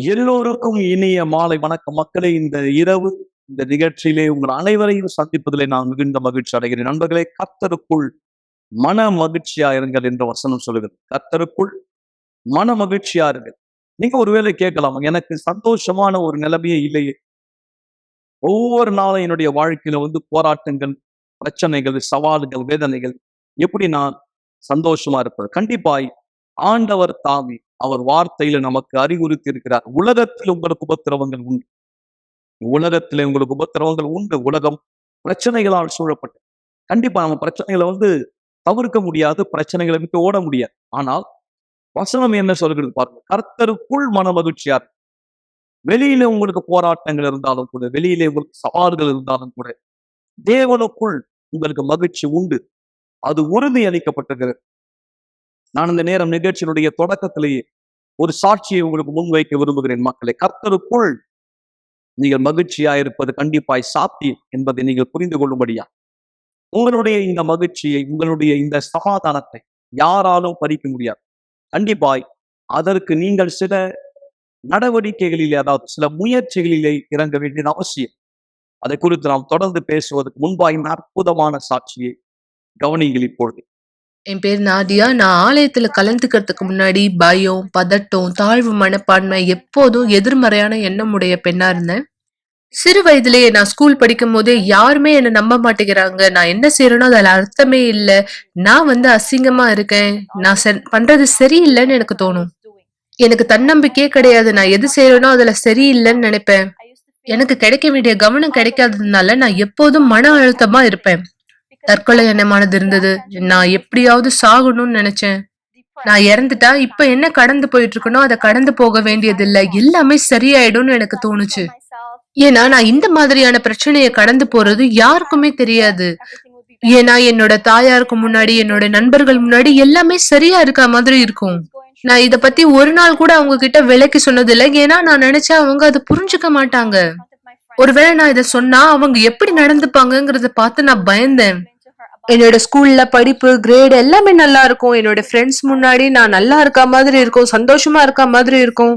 எல்லோருக்கும் இனிய மாலை வணக்கம் மக்களே. இந்த இரவு இந்த நிகழ்ச்சியிலே உங்கள் அனைவரையும் சந்திப்பதிலே நான் மிகுந்த மகிழ்ச்சி அடைகிறேன். நண்பர்களே, கர்த்தருக்குள் மன மகிழ்ச்சியா இருங்கள் என்ற வசனம் சொல்லுகிறது. கர்த்தருக்குள் மன மகிழ்ச்சியா இருங்கள். நீங்க ஒருவேளை கேட்கலாம், எனக்கு சந்தோஷமான ஒரு நிலைமையே இல்லையே, ஒவ்வொரு நாளும் என்னுடைய வாழ்க்கையில போராட்டங்கள், பிரச்சனைகள், சவால்கள், வேதனைகள், எப்படி நான் சந்தோஷமா இருப்பது? கண்டிப்பாய் ஆண்டவர் தாமே அவர் வார்த்தையில நமக்கு அறிவுறுத்தி இருக்கிறார். உலகத்தில் உங்களுக்கு உபத்திரவங்கள் உண்டு. உலகத்திலே உங்களுக்கு உபத்திரவங்கள் உண்டு. உலகம் பிரச்சனைகளால் சூழப்பட்டு, கண்டிப்பா நம்ம பிரச்சனைகளை தவிர்க்க முடியாது. பிரச்சனைகளை விட்டு ஓட முடியாது. ஆனால் வசனம் என்ன சொல்கிறது பாருங்க, கர்த்தருக்குள் மன மகிழ்ச்சியார். வெளியில உங்களுக்கு போராட்டங்கள் இருந்தாலும் கூட, வெளியிலே உங்களுக்கு சவால்கள் இருந்தாலும் கூட, தேவனுக்குள் உங்களுக்கு மகிழ்ச்சி உண்டு. அது உறுதி அளிக்கப்பட்டிருக்கிறது. நான் இந்த நேரம் நிகழ்ச்சியினுடைய தொடக்கத்திலேயே ஒரு சாட்சியை உங்களுக்கு முன்வைக்க விரும்புகிறேன். மக்களை, கர்த்தருக்குள் நீங்கள் மகிழ்ச்சியா இருப்பது கண்டிப்பாய் சாத்தியம் என்பதை நீங்கள் புரிந்து கொள்ளும்படியா, உங்களுடைய இந்த மகிழ்ச்சியை, உங்களுடைய இந்த சமாதானத்தை யாராலும் பறிக்க முடியாது. கண்டிப்பாய் அதற்கு நீங்கள் சில நடவடிக்கைகளிலே, அதாவது சில முயற்சிகளிலே இறங்க வேண்டியது அவசியம். அதை குறித்து நாம் தொடர்ந்து பேசுவதற்கு முன்பாக இந்த அற்புதமான சாட்சியை கவனிங்கள் இப்பொழுது. என் பேர் நாதியா. நான் ஆலயத்துல கலந்துக்கிறதுக்கு முன்னாடி பயம், பதட்டம், தாழ்வு மனப்பான்மை, எப்போதும் எதிர்மறையான எண்ணம் உடைய பெண்ணா இருந்தேன். சிறு வயதிலேயே நான் ஸ்கூல் படிக்கும் போதே யாருமே என்ன நம்ப மாட்டேங்கிறாங்க. நான் என்ன செய்யறேனோ அதுல அர்த்தமே இல்லை, நான் அசிங்கமா இருக்கேன், நான் பண்றது சரியில்லைன்னு எனக்கு தோணும். எனக்கு தன்னம்பிக்கையே கிடையாது. நான் எது செய்யறேனோ அதுல சரியில்லைன்னு நினைப்பேன். எனக்கு கிடைக்க வேண்டிய கவனம் கிடைக்காததுனால நான் எப்போதும் மன அழுத்தமா இருப்பேன். தற்கொலை எண்ணமானது இருந்தது. நான் எப்படியாவது சாகணும்னு நினைச்சேன். நான் இறந்துட்டா இப்ப என்ன கடந்து போயிட்டு இருக்கணும், அதை கடந்து போக வேண்டியதில்லை, எல்லாமே சரியாயிடும்னு எனக்கு தோணுச்சு. ஏன்னா நான் இந்த மாதிரியான பிரச்சனையை கடந்து போறது யாருக்குமே தெரியாது. ஏன்னா என்னோட தாயாருக்கு முன்னாடி, என்னோட நண்பர்கள் முன்னாடி எல்லாமே சரியா இருக்க மாதிரி இருக்கும். நான் இத பத்தி ஒரு நாள் கூட அவங்க கிட்ட விலைக்கு சொன்னதில்லை. ஏன்னா நான் நினைச்சேன் அவங்க அதை புரிஞ்சுக்க மாட்டாங்க. ஒருவேளை நான் இதை சொன்னா அவங்க எப்படி நடந்துப்பாங்கிறத பார்த்து நான் பயந்தேன். என்னோட ஸ்கூல்ல படிப்பு, கிரேட் எல்லாமே நல்லா இருக்கும். என்னோட ஃப்ரெண்ட்ஸ் முன்னாடி நான் நல்லா இருக்க மாதிரி இருக்கும், சந்தோஷமா இருக்க மாதிரி இருக்கும்.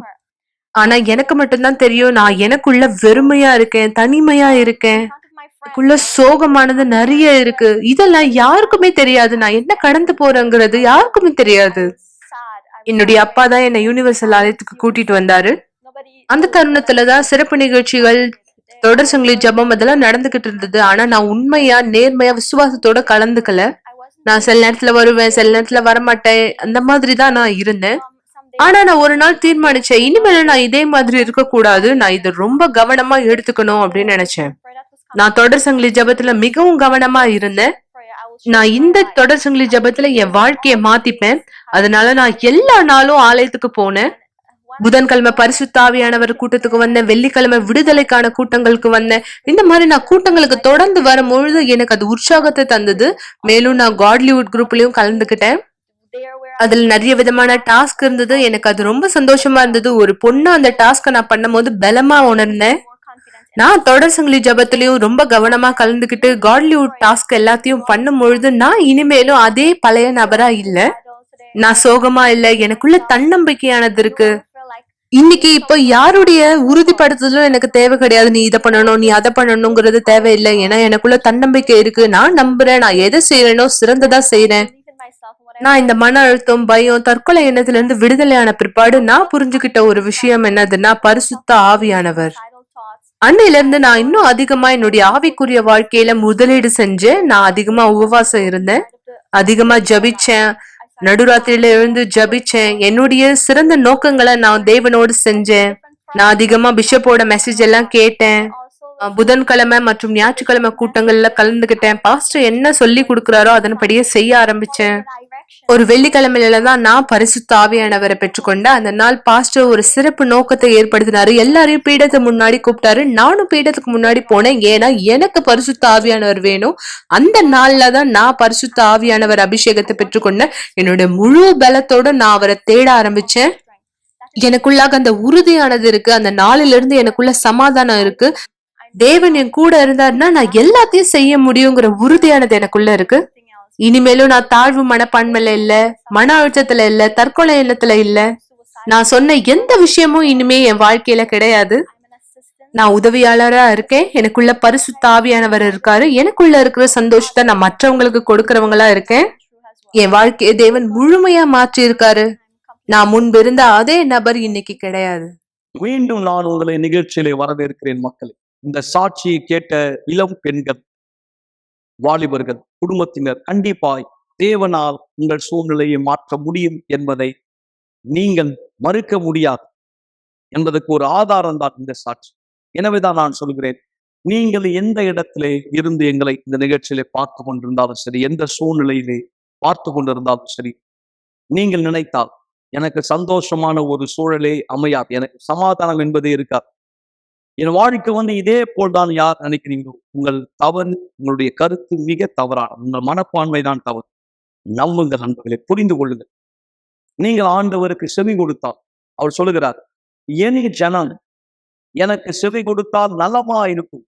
ஆனா எனக்கு மட்டும்தான் தெரியும், நான் எனக்குள்ள வெறுமையா இருக்கேன், தனிமையா இருக்கேன், எனக்குள்ள சோகமானது நிறைய இருக்கு. இதெல்லாம் யாருக்குமே தெரியாது. நான் என்ன கடந்து போறேங்கிறது யாருக்குமே தெரியாது. என்னுடைய அப்பா தான் என்னை யூனிவர்சல் ஆலயத்துக்கு கூட்டிட்டு வந்தாரு. அந்த தருணத்துலதான் சிறப்பு நிகழ்ச்சிகள், தொடர் சங்கிலி ஜபம் அதெல்லாம் நடந்துகிட்டு இருந்தது. ஆனா நான் உண்மையா, நேர்மையா, விசுவாசத்தோட கலந்துக்கல. நான் சில நேரத்துல வருவேன், சில நேரத்துல வரமாட்டேன், அந்த மாதிரிதான் நான் இருந்தேன். ஆனா நான் ஒரு நாள் தீர்மானிச்சேன், இனிமேல நான் இதே மாதிரி இருக்க கூடாது, நான் இதை ரொம்ப கவனமா எடுத்துக்கணும் அப்படின்னு நினைச்சேன். நான் தொடர் சங்கிலி ஜபத்துல மிகவும் கவனமா இருந்தேன். நான் இந்த தொடர் சங்கிலி ஜபத்துல என் வாழ்க்கைய மாத்திப்பேன். அதனால நான் எல்லா நாளும் ஆலயத்துக்கு போனேன். புதன்கிழமை பரிசுத்த ஆவியானவர் கூட்டத்துக்கு வந்தேன், வெள்ளிக்கிழமை விடுதலைக்கான கூட்டங்களுக்கு வந்தேன். இந்த மாதிரி நான் கூட்டங்களுக்கு தொடர்ந்து வரும்பொழுது எனக்கு அது உற்சாகத்தை தந்தது. மேலும் நான் காட்லிவுட் குரூப்லயும் கலந்துக்கிட்டேன். அதுல நிறைய விதமான டாஸ்க் இருந்தது. எனக்கு அது ரொம்ப சந்தோஷமா இருந்தது. ஒரு பொண்ணு அந்த டாஸ்க நான் பண்ணும் போது பலமா உணர்ந்தேன். நான் தொடர் சங்கிலி ஜபத்திலையும் ரொம்ப கவனமா கலந்துக்கிட்டு காட்லிவுட் டாஸ்க் எல்லாத்தையும் பண்ணும் பொழுது நான் இனிமேலும் அதே பழைய நபரா இல்ல. நான் சோகமா இல்ல, எனக்குள்ள தன்னம்பிக்கையானது இருக்கு. இன்னைக்கு இப்ப யாருடைய உறுதிப்படுத்துதலும் எனக்கு தேவை கிடையாது. நீ இதை பண்ணணும், நீ அதை பண்ணணுங்கிறது தேவையில்லை. ஏன்னா எனக்குள்ள தன்னம்பிக்கை இருக்கு. நான் நம்புறேன், நான் எதை செய்யறேனோ சிறந்ததா செய்யறேன். நான் இந்த மன அழுத்தம், பயம், தற்கொலை எண்ணத்துல இருந்து விடுதலையான பிற்பாடு நான் புரிஞ்சுக்கிட்ட ஒரு விஷயம் என்னதுன்னா, பரிசுத்த ஆவியானவர். அன்னையில இருந்து நான் இன்னும் அதிகமா என்னுடைய ஆவிக்குரிய வாழ்க்கையில முதலீடு செஞ்சேன். நான் அதிகமா உபவாசம் இருந்தேன், அதிகமா ஜபிச்சேன், நடுராத்திரியில எழுந்து ஜபிச்சேன். என்னுடைய சிறந்த நோக்கங்களை நான் தேவனோடு செஞ்சேன். நான் அதிகமா பிஷப்போட மெசேஜ் எல்லாம் கேட்டேன். புதன்கிழமை மற்றும் ஞாயிற்றுக்கிழமை கூட்டங்கள்ல கலந்துகிட்டேன். பாஸ்டர் என்ன சொல்லி கொடுக்குறாரோ அதன்படியே செய்ய ஆரம்பிச்சேன். ஒரு வெள்ளிக்கிழமையில தான் நான் பரிசுத்த ஆவியானவரை பெற்றுக்கொண்டேன். அந்த நாள் பாஸ்டர் ஒரு சிறப்பு நோக்கத்தை ஏற்படுத்தினாரு. எல்லாரையும் பீடத்தை முன்னாடி கூப்பிட்டாரு. நானும் பீடத்துக்கு முன்னாடி போனேன். ஏன்னா எனக்கு பரிசுத்த ஆவியானவர் வேணும். அந்த நாள்ல தான் நான் பரிசுத்த ஆவியானவர் அபிஷேகத்தை பெற்றுக்கொண்டேன். என்னோட முழு பலத்தோட நான் அவரை தேட ஆரம்பிச்சேன். எனக்குள்ளாக அந்த உறுதியானது இருக்கு. அந்த நாளில இருந்து எனக்குள்ள சமாதானம் இருக்கு. தேவன் என் கூட இருந்தாருன்னா நான் எல்லாத்தையும் செய்ய முடியுங்கிற உறுதியானது எனக்குள்ள இருக்கு. இனிமேலும் நான் தாழ்வு மனப்பான்மையில இல்ல, மன அழுத்தத்துல இல்ல, தற்கொலை எண்ணத்துல இல்ல. நான் சொன்ன எந்த விஷயமும் இனிமே என் வாழ்க்கையில கிடையாது. நான் உதவியாளரா இருக்கேன். எனக்குள்ள பரிசுத்த ஆவியானவர் இருக்காரு. எனக்குள்ள இருக்கிற சந்தோஷத்தை நான் மற்றவங்களுக்கு கொடுக்கறவங்களா இருக்கேன். என் வாழ்க்கையை தேவன் முழுமையா மாற்றி இருக்காரு. நான் முன்பு இருந்த அதே நபர் இன்னைக்கு கிடையாது. மீண்டும் நான் உங்களை நிகழ்ச்சியிலே வரவேற்கிறேன் மக்களே. இந்த சாட்சியை கேட்ட இளம் பெண்கள், வாலிபர்கள், குடும்பத்தினர் கண்டிப்பாய் தேவனால் உங்கள் சூழ்நிலையை மாற்ற முடியும் என்பதை நீங்கள் மறுக்க முடியாது என்பதற்கு ஒரு ஆதாரம் தான் இந்த சாட்சி. எனவேதான் நான் சொல்கிறேன், நீங்கள் எந்த இடத்திலே இருந்து எங்களை இந்த நிகழ்ச்சியிலே பார்த்து கொண்டிருந்தாலும் சரி, எந்த சூழ்நிலையிலே பார்த்து கொண்டிருந்தாலும் சரி, நீங்கள் நினைத்தால் எனக்கு சந்தோஷமான ஒரு சூழலே அமையாது, எனக்கு சமாதானம் என்பதே இருக்காது, என் வாழ்க்கை இதே போல்தான் யார் நினைக்கிறீங்களோ, உங்கள் தவறு, உங்களுடைய கருத்து மிக தவறான, உங்கள் மனப்பான்மை தான் தவறு. நம்புங்கள் நண்பர்களே, புரிந்து கொள்ளுங்கள். நீங்கள் ஆண்டவருக்கு செவி கொடுத்தால் அவர் சொல்லுகிறார், என் ஜனம் எனக்கு செவி கொடுத்தால் நலமா இருக்கும்,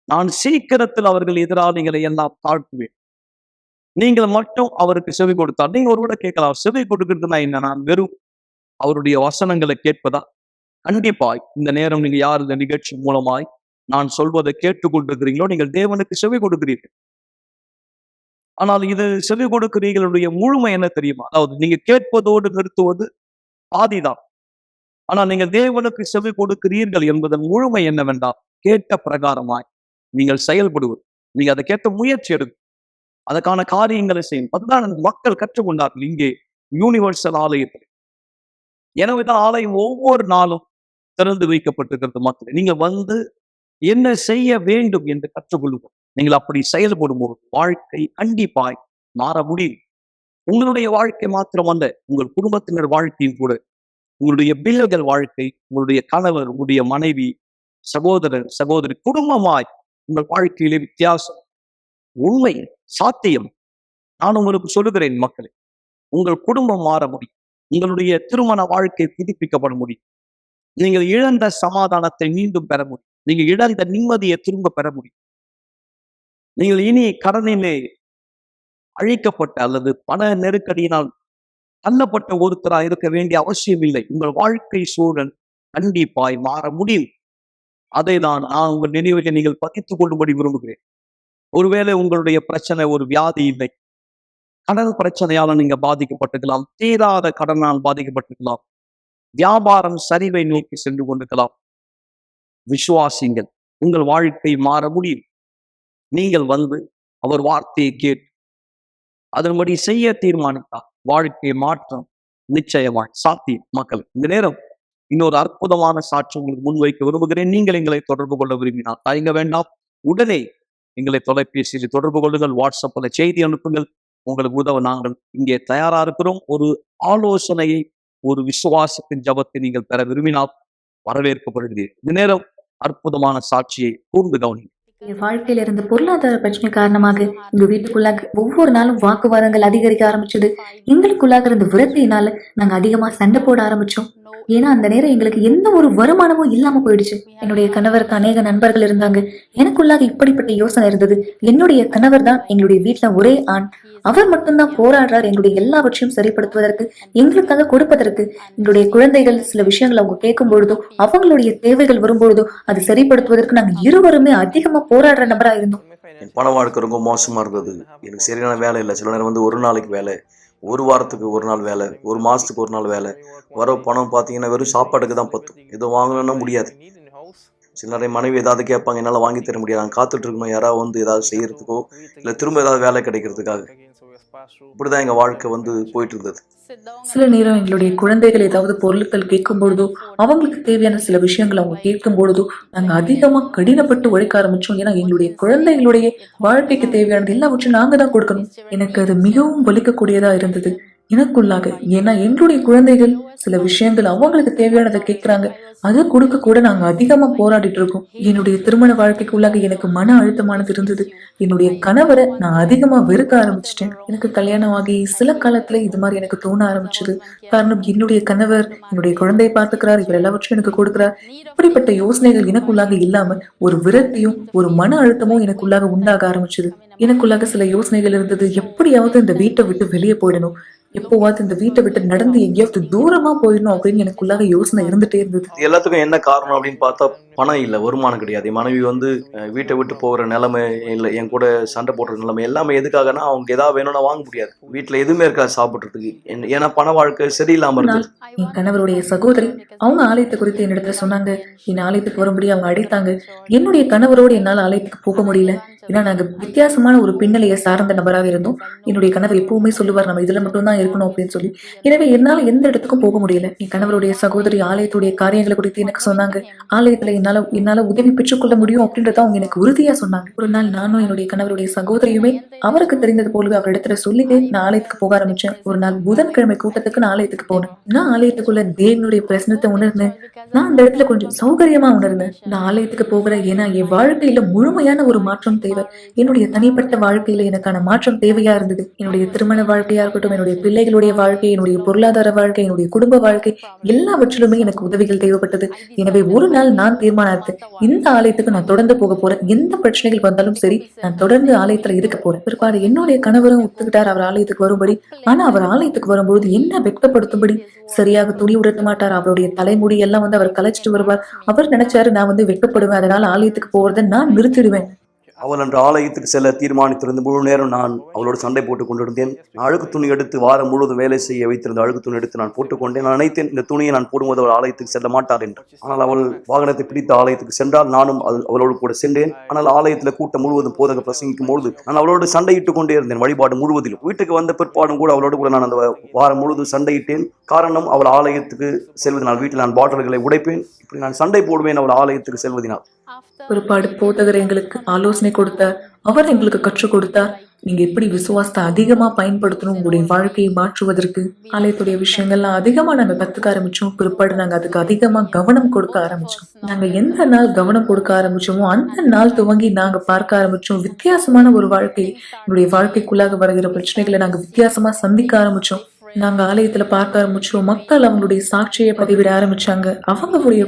நான் சீக்கிரத்தில் அவர்கள் எதிராளிகளை எல்லாம் தாழ்த்துவேன். நீங்கள் மட்டும் அவருக்கு செவி கொடுத்தால், நீங்க ஒருவிட கேட்கலாம், செவி கொடுக்கிறதுனா என்ன? நான் வெறும் அவருடைய வசனங்களை கேட்பதா? கண்டிப்பாய் இந்த நேரம் நீங்க யார் இந்த நிகழ்ச்சி மூலமாய் நான் சொல்வதை கேட்டுக்கொண்டிருக்கிறீங்களோ, நீங்கள் தேவனுக்கு செவி கொடுக்கிறீர்கள். ஆனால் இது செவி கொடுக்கிறீர்களுடைய முழுமை என்ன தெரியுமா? அதாவது நீங்க கேட்பதோடு நிறுத்துவது பாதிதான். ஆனால் நீங்கள் தேவனுக்கு செவி கொடுக்கிறீர்கள் என்பதன் முழுமை என்னவென்றால், கேட்ட பிரகாரமாய் நீங்கள் செயல்படுவது, நீங்க அதை கேட்ட முயற்சி எடுக்கும், அதற்கான காரியங்களை செய்யும். அதுதான் மக்கள் கற்றுக்கொண்டார்கள் இங்கே யூனிவர்சல் ஆலயத்தில். எனவேதான் ஆலயம் ஒவ்வொரு நாளும் திறந்து வைக்கப்பட்டிருக்கிறது. மக்கள் நீங்க என்ன செய்ய வேண்டும் என்று கற்றுக்கொள்ளுவோம். நீங்கள் அப்படி செயல்படும் போது வாழ்க்கை கண்டிப்பாய் மாற முடியும். உங்களுடைய வாழ்க்கை மாத்திரமல்ல, உங்கள் குடும்பத்தினர் வாழ்க்கையும் கூட, உங்களுடைய பிள்ளைகள் வாழ்க்கை, உங்களுடைய கணவர், உங்களுடைய மனைவி, சகோதரர், சகோதரி, குடும்பமாய் உங்கள் வாழ்க்கையிலே வித்தியாசம், உண்மை, சாத்தியம். நான் உங்களுக்கு சொல்லுகிறேன் மக்களே, உங்கள் குடும்பம் மாற முடியும், உங்களுடைய திருமண வாழ்க்கை புதுப்பிக்கப்பட முடியும், நீங்கள் இழந்த சமாதானத்தை மீண்டும் பெற முடியும், நீங்க இழந்த நிம்மதியை திரும்ப பெற முடியும். நீங்கள் இனி கடனிலே அழிக்கப்பட்ட அல்லது பண நெருக்கடியினால் தள்ளப்பட்ட ஒருத்தராக இருக்க வேண்டிய அவசியம் இல்லை. உங்கள் வாழ்க்கை சூழல் கண்டிப்பாய் மாற முடியும். அதை நான் உங்கள் நினைவுகளை நீங்கள் பதித்துக் கொள்ளும்படி விரும்புகிறேன். ஒருவேளை உங்களுடைய பிரச்சனை ஒரு வியாதி இல்லை, கடன் பிரச்சனையால நீங்க பாதிக்கப்பட்டிருக்கலாம், தீராத கடனால் பாதிக்கப்பட்டிருக்கலாம், வியாபாரம் சரிவை நோக்கி சென்று கொண்டிருக்கலாம். விசுவாசிங்கள், உங்கள் வாழ்க்கை மாற முடியும். நீங்கள் அவர் வார்த்தையை கேட்டு அதன்படி செய்ய தீர்மானித்தால் வாழ்க்கை மாற்றம் நிச்சயமாய் சாத்தியம். மக்கள், இந்த நேரம் இன்னொரு அற்புதமான சாட்சி உங்களுக்கு முன்வைக்க விரும்புகிறேன். நீங்கள் எங்களை தொடர்பு கொள்ள விரும்பினால் தயங்க வேண்டாம், உடனே எங்களை தொலைபேசியில் தொடர்பு கொள்ளுங்கள், வாட்ஸ்அப்ல செய்தி அனுப்புங்கள். உங்களுக்கு உதவ நாங்கள் இங்கே தயாரா இருக்கிறோம். ஒரு ஆலோசனையை, ஒரு விசுவாசத்தின் ஜபத்தை நீங்கள் பெற விரும்பினால் வரவேற்கப்படுகிறீர்கள். இந்த நேரம் அற்புதமான சாட்சியை கூர்ந்து கவனிங்க. என் வாழ்க்கையில இருந்த பொருளாதார பிரச்சனை காரணமாக எங்க வீட்டுக்குள்ளாக ஒவ்வொரு நாளும் வாக்குவாதங்கள் அதிகரிக்க ஆரம்பிச்சது. எங்களுக்குள்ளாக இருந்த விரக்தியினால நாங்க அதிகமா சண்டை போட ஆரம்பிச்சோம். ஏன்னா அந்த நேரம் எங்களுக்கு எந்த ஒரு வருமானமும் இல்லாம போயிடுச்சு. என்னுடைய கணவருக்கு அநேக நண்பர்கள் இருந்தாங்க. எனக்குள்ளாக இப்படிப்பட்ட யோசனை இருந்தது. என்னுடைய கணவர் தான் எங்களுடைய வீட்டுல ஒரே ஆண். அவர் மட்டும்தான் போராடுறார் எங்களுடைய எல்லாவற்றையும் சரிப்படுத்துவதற்கு, எங்களுக்காக கொடுப்பதற்கு. எங்களுடைய குழந்தைகள் சில விஷயங்கள் அவங்க கேட்கும் பொழுதோ, அவங்களுடைய தேவைகள் வரும்பொழுதோ அது சரிப்படுத்துவதற்கு நாங்க இருவருமே அதிகமா போராடுற நபரா இருந்தோம். என் பண வாழ்க்கை ரொம்ப மோசமா இருந்தது. எனக்கு சரியான வேலை இல்லை. சில நேரம் ஒரு நாளைக்கு வேலை, ஒரு வாரத்துக்கு ஒரு நாள் வேலை, ஒரு மாசத்துக்கு ஒரு நாள் வேலை. வர பணம் பார்த்தீங்கன்னா வெறும் சாப்பாட்டுக்கு தான் பத்தும். எதுவும் வாங்கணும்னா முடியாது. சில நேரம் மனைவி ஏதாவது கேட்பாங்க, என்னால் வாங்கி தர முடியாது. நாங்கள் காத்துட்டு இருக்கணும் யாராவது ஏதாவது செய்யறதுக்கோ இல்லை திரும்ப ஏதாவது வேலை கிடைக்கிறதுக்காக. இப்படிதான் எங்க வாழ்க்கை போயிட்டு இருந்தது. சில நேரம் எங்களுடைய குழந்தைகள் ஏதாவது பொருட்கள் கேட்கும் பொழுதோ, அவங்களுக்கு தேவையான சில விஷயங்கள் அவங்க கேட்கும் பொழுதோ நாங்க அதிகமா கடினப்பட்டு உழைக்க ஆரம்பிச்சோம். ஏன்னா எங்களுடைய குழந்தைகளுடைய வாழ்க்கைக்கு தேவையானது எல்லாவற்றையும் நாங்க தான் கொடுக்கணும். எனக்கு அது மிகவும் வலிக்கக்கூடியதா இருந்தது எனக்குள்ளாக. ஏன்னா எங்களுடைய குழந்தைகள் சில விஷயங்கள் அவங்களுக்கு தேவையானதை கேட்கிறாங்க, அதை கொடுக்க கூட நாங்க அதிகமா போராடிட்டு இருக்கோம். என்னுடைய திருமண வாழ்க்கைக்குள்ளாக எனக்கு மன அழுத்தமானது இருந்தது. என்னுடைய கணவரை நான் அதிகமா வெறுக்க ஆரம்பிச்சிட்டேன். எனக்கு கல்யாணம் ஆகி சில காலத்துல இது மாதிரி எனக்கு தோண ஆரம்பிச்சது. காரணம், என்னுடைய கணவர் என்னுடைய குழந்தையை பார்த்துக்கிறார், இவர் எல்லாவற்றையும் எனக்கு கொடுக்கிறார். இப்படிப்பட்ட யோசனைகள் எனக்குள்ளாக இல்லாம ஒரு விரக்தியும் ஒரு மன அழுத்தமும் எனக்குள்ளாக உண்டாக ஆரம்பிச்சது. எனக்குள்ளாக சில யோசனைகள் இருந்தது. எப்படியாவது இந்த வீட்டை விட்டு வெளியே போயிடணும், எப்போவாவது இந்த வீட்டை விட்டு நடந்து எங்கேயாவது தூரமா போயிடணும் அப்படின்னு எனக்குள்ளாக யோசனை இருந்துட்டே இருந்தது. இது எல்லாத்துக்கும் என்ன காரணம் அப்படின்னு பார்த்தா பணம் இல்லை, வருமானம் கிடையாது. என் மனைவி வந்து வீட்டை விட்டு போகிற நிலைமை இல்லை, என் கூட சண்டை போடுற நிலைமை எல்லாமே எதுக்காகனா அவங்க ஏதாவது வேணும்னா வாங்க முடியாது, வீட்டில் எதுவுமே இருக்காது சாப்பிட்றதுக்கு. ஏன்னா பண வாழ்க்கை சரியில்லாமல் ஒரு நாள் இருக்குது. என் கணவருடைய சகோதரி அவங்க ஆலயத்தை குறித்து என்னிடத்துல சொன்னாங்க. என் ஆலயத்துக்கு வரும்படி அவங்க அழைத்தாங்க. என்னுடைய கணவரோடு என்னால் ஆலயத்துக்கு போக முடியல. ஏன்னா நாங்க வித்தியாசமான ஒரு பின்னலையை சார்ந்த நபராக இருந்தோம். என்னுடைய கணவர் எப்பவுமே சொல்லுவார், நம்ம இதுல மட்டும் தான் இருக்கணும் அப்படின்னு சொல்லி. எனவே என்னால எந்த இடத்துக்கும் போக முடியல. என் கணவருடைய சகோதரி ஆலயத்துடைய காரியங்களை குறித்து எனக்கு சொன்னாங்க. ஆலயத்துல என்னால உதவி பெற்றுக்கொள்ள முடியும் அப்படின்றத அவங்க எனக்கு உறுதியா சொன்னாங்க. ஒரு நாள் நானும் என்னுடைய கணவருடைய சகோதரியுமே அவருக்கு தெரிந்தது போலவே அவரிடத்துல சொல்லிட்டு நான் ஆலயத்துக்கு போக ஆரம்பிச்சேன். ஒரு நாள் புதன்கிழமை கூட்டத்துக்கு நான் ஆலயத்துக்கு போனேன். நான் ஆலயத்துக்குள்ள தேவனுடைய பிரசனத்தை உணர்ந்தேன். நான் அந்த இடத்துல கொஞ்சம் சௌகரியமா உணர்ந்தேன். நான் ஆலயத்துக்கு போகிறேன் ஏன்னா என் வாழ்க்கையில முழுமையான ஒரு மாற்றம் தேவை. என்னுடைய தனிப்பட்ட வாழ்க்கையில எனக்கான மாற்றம் தேவையா இருந்தது. என்னுடைய திருமண வாழ்க்கையா இருக்கட்டும், என்னுடைய பிள்ளைகளுடைய வாழ்க்கை, என்னுடைய பொருளாதார வாழ்க்கை, என்னுடைய குடும்ப வாழ்க்கை எல்லாவற்றிலுமே எனக்கு உதவிகள் தேவைப்பட்டது. எனவே ஒரு நாள் நான் தீர்மானம் எடுத்தேன், இந்த ஆலயத்துக்கு நான் தொடர்ந்து போக போறேன். எந்த பிரச்சனைகள் வந்தாலும் சரி, நான் தொடர்ந்து ஆலயத்துல இருக்க போறேன். பிற்பாடு என்னுடைய கணவரும் ஒத்துக்கிட்டார் அவர் ஆலயத்துக்கு வரும்படி. ஆனா அவர் ஆலயத்துக்கு வரும்போது என்ன வெட்கப்படுத்தும்படி சரியாக துணி உடுத்த மாட்டார். அவருடைய தலைமுடி எல்லாம் வந்து அவர் கலைச்சிட்டு வருவார். அவர் நினைச்சாரு நான் வந்து வெட்கப்படுவேன், அதனால ஆலயத்துக்கு போறதை நான் நிறுத்திடுவேன். அவள் அன்று ஆலயத்துக்கு செல்ல தீர்மானித்திருந்த முழு நேரம் நான் அவளோடு சண்டை போட்டுக் கொண்டிருந்தேன். நான் அழுக்கு துணி எடுத்து வாரம் முழுவதும் வேலை செய்ய வைத்திருந்த அழுக்கு துணி எடுத்து நான் போட்டுக்கொண்டேன். நான் நினைத்தேன் இந்த துணியை நான் போடும்போது அவள் ஆலயத்துக்கு செல்ல மாட்டார் என்று. ஆனால் அவள் வாகனத்தை பிடித்து ஆலயத்துக்கு சென்றால் நானும் அவளோடு கூட சென்றேன். ஆனால் ஆலயத்தில் கூட்டம் முழுவதும் போதக பிரசங்கிக்கும் பொழுது நான் அவளோடு சண்டையிட்டுக் கொண்டே இருந்தேன். வழிபாடு முழுவதிலும் வீட்டுக்கு வந்த பிற்பாடும் கூட அவளோடு கூட நான் அந்த வாரம் முழுவதும் சண்டையிட்டேன். காரணம் அவள் ஆலயத்துக்கு செல்வதனால். வீட்டில் நான் பாட்டில்களை உடைப்பேன். இப்படி நான் சண்டை போடுவேன் அவள் ஆலயத்துக்கு செல்வதனால். பிற்பாடு போதகர் எங்களுக்கு ஆலோசனை கொடுத்தார். அவர் எங்களுக்கு கற்றுக் கொடுத்தார், நீங்க எப்படி விசுவாசத்தை அதிகமா பயன்படுத்தணும் உங்களுடைய வாழ்க்கையை மாற்றுவதற்கு. ஆலயத்துடைய விஷயங்கள்லாம் அதிகமா நாங்க கத்துக்க ஆரம்பிச்சோம். பிற்பாடு நாங்க அதுக்கு அதிகமா கவனம் கொடுக்க ஆரம்பிச்சோம். நாங்க எந்த நாள் கவனம் கொடுக்க ஆரம்பிச்சோமோ அந்த நாள் துவங்கி நாங்க பார்க்க ஆரம்பிச்சோம் வித்தியாசமான ஒரு வாழ்க்கை. என்னுடைய வாழ்க்கைக்குள்ளாக வருகிற பிரச்சனைகளை நாங்க வித்தியாசமா சந்திக்க ஆரம்பிச்சோம். நாங்க ஆலயத்துல பார்க்க ஆரம்பிச்சோம். மக்கள் அவங்களுடைய சாட்சியை பதிவிட ஆரம்பிச்சாங்க. அவங்களுடைய